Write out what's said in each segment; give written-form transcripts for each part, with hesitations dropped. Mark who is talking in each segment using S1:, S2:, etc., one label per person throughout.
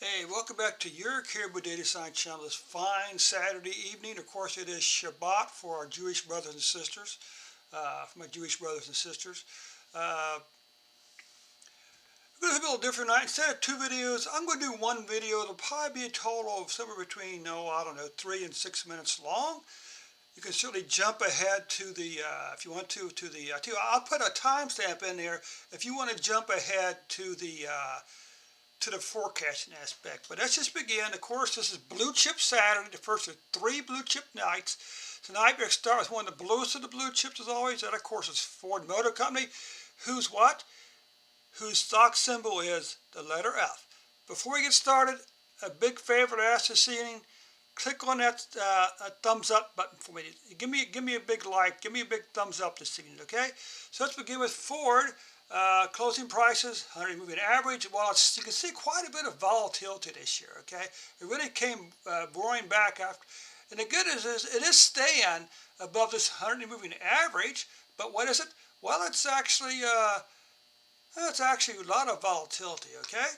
S1: Hey, welcome back to your Caribou Data Science channel this fine Saturday evening. Of course, it is Shabbat for our Jewish brothers and sisters, for my Jewish brothers and sisters. We're going to have a little different tonight. Instead of two videos, I'm going to do one video. It'll probably be a total of somewhere between, I don't know, 3 and 6 minutes long. You can certainly jump ahead to the, if you want to the, I'll put a timestamp in there if you want to jump ahead to the forecasting aspect. But let's just begin. Of course, this is Blue Chip Saturday, the first of 3 blue chip nights. Tonight we're going to start with one of the bluest of the blue chips as always. That, of course, is Ford Motor Company, whose stock symbol is the letter F. Before we get started, a big favor to ask this evening, click on that thumbs up button for me. Give me a big like, give me a big thumbs up this evening, okay? So let's begin with Ford. Closing prices, 100 moving average. Well, you can see quite a bit of volatility this year, okay? It really came roaring back after. And the good news is it is staying above this 100 moving average, but what is it? Well, it's actually a lot of volatility, okay?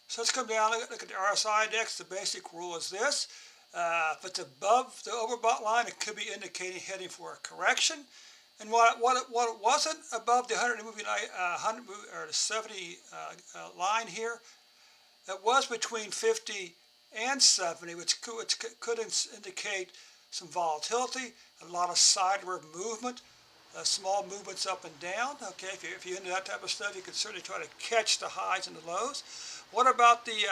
S1: So let's come down, look at the RSI index. The basic rule is this. If it's above the overbought line, it could be indicating heading for a correction. And what it wasn't above the 100 moving 100 or the 70 line here, it was between 50 and 70, which could indicate some volatility, a lot of sideward movement, small movements up and down. Okay, if you're into that type of stuff, you can certainly try to catch the highs and the lows. What about the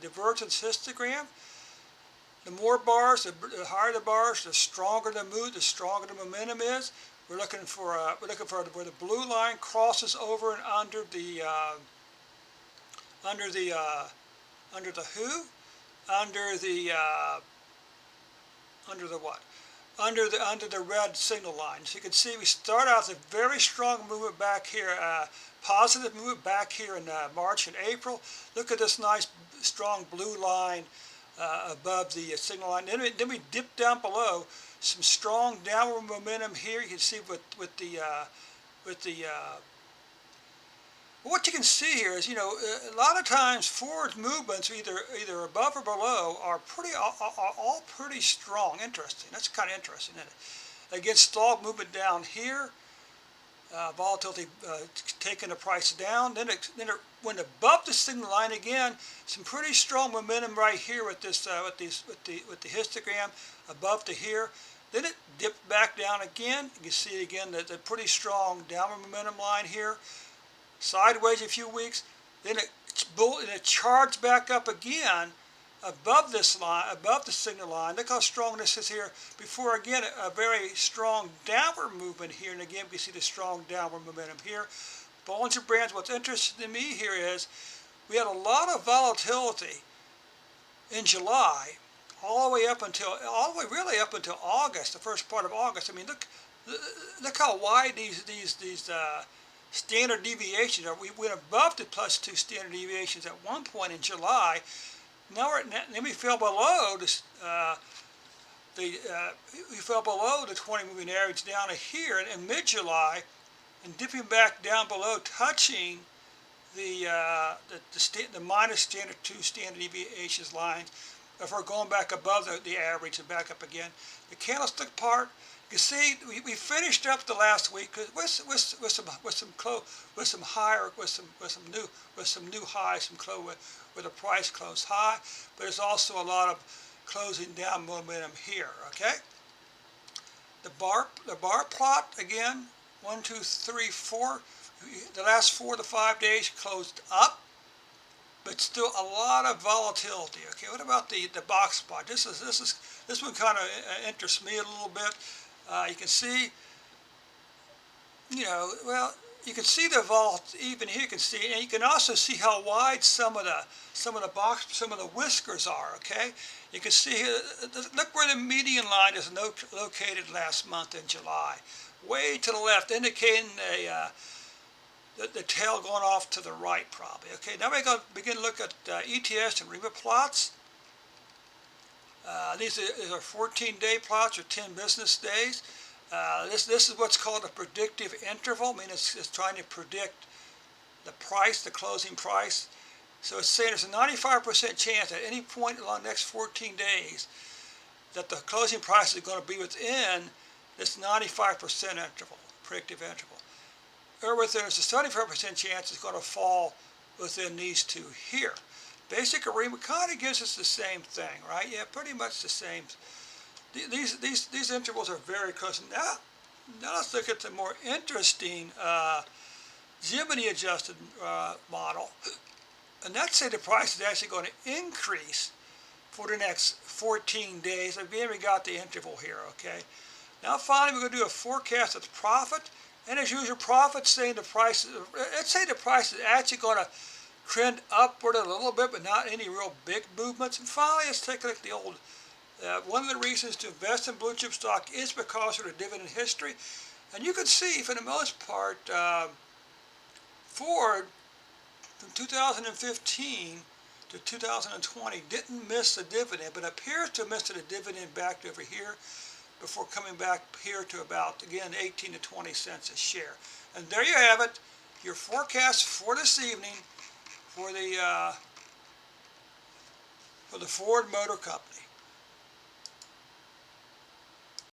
S1: divergence histogram? The more bars, the higher the bars, the stronger the mood, the stronger the momentum is. We're looking for where the blue line crosses over and under the red signal line. So you can see we start out with a very strong movement back here, positive movement back here in March and April. Look at this nice strong blue line above the signal line. Then we dip down below. Some strong downward momentum here. You can see what you can see here is, a lot of times Ford's movements, either above or below, are all pretty strong. Interesting. That's kind of interesting, isn't it? Again, stalled movement down here. Volatility taking the price down. Then it went above the signal line again. Some pretty strong momentum right here with this with the histogram above to here. Then it dipped back down again. You can see again that the pretty strong downward momentum line here. Sideways a few weeks. Then it charged back up again above this line, above the signal line. Look how strong this is here. Before again a very strong downward movement here, and again we can see the strong downward momentum here. Bollinger Bands. What's interesting to me here is we had a lot of volatility in July, all the way really up until August, the first part of August. I mean, look how wide these standard deviations are. We went above the +2 standard deviations at one point in July. Now then we fell below this. We fell below the 20 moving average down to here in mid-July, and dipping back down below, touching the -2 standard deviations lines. If we're going back above the average and back up again, the candlestick part, you see, we finished up the last week with some new highs, where the price closed high, but there's also a lot of closing down momentum here. Okay, the bar plot again, 1, 2, 3, 4. The last 4 to 5 days closed up, but still a lot of volatility. Okay, what about the box plot? This one kind of interests me a little bit. You can see, you can see the vol even here. You can see, and you can also see how wide some of the whiskers are. Okay, you can see here. Look where the median line is located last month in July, way to the left, indicating the tail going off to the right, probably. Okay, now we're going to begin to look at ETS and ARIMA plots. These are 14-day plots or 10 business days. This is what's called a predictive interval. I mean, it's trying to predict the price, the closing price. So it's saying there's a 95% chance at any point along the next 14 days that the closing price is going to be within this 95% interval, predictive interval. Or there's a 75% chance it's going to fall within these two here. Basic ARIMA kind of gives us the same thing, right? Yeah, pretty much the same. These intervals are very close. Now let's look at the more interesting Gemini adjusted model. And let's say the price is actually going to increase for the next 14 days. Again, we got the interval here, okay? Now finally we're going to do a forecast of the profit. And as usual, profit saying the price, let's say the price is actually going to trend upward a little bit, but not any real big movements. And finally, let's take a look at the old, one of the reasons to invest in blue chip stock is because of the dividend history. And you can see, for the most part, Ford, from 2015 to 2020, didn't miss the dividend, but appears to have missed the dividend back over here before coming back here to about, again, 18 to 20 cents a share. And there you have it, your forecast for this evening for the Ford Motor Company.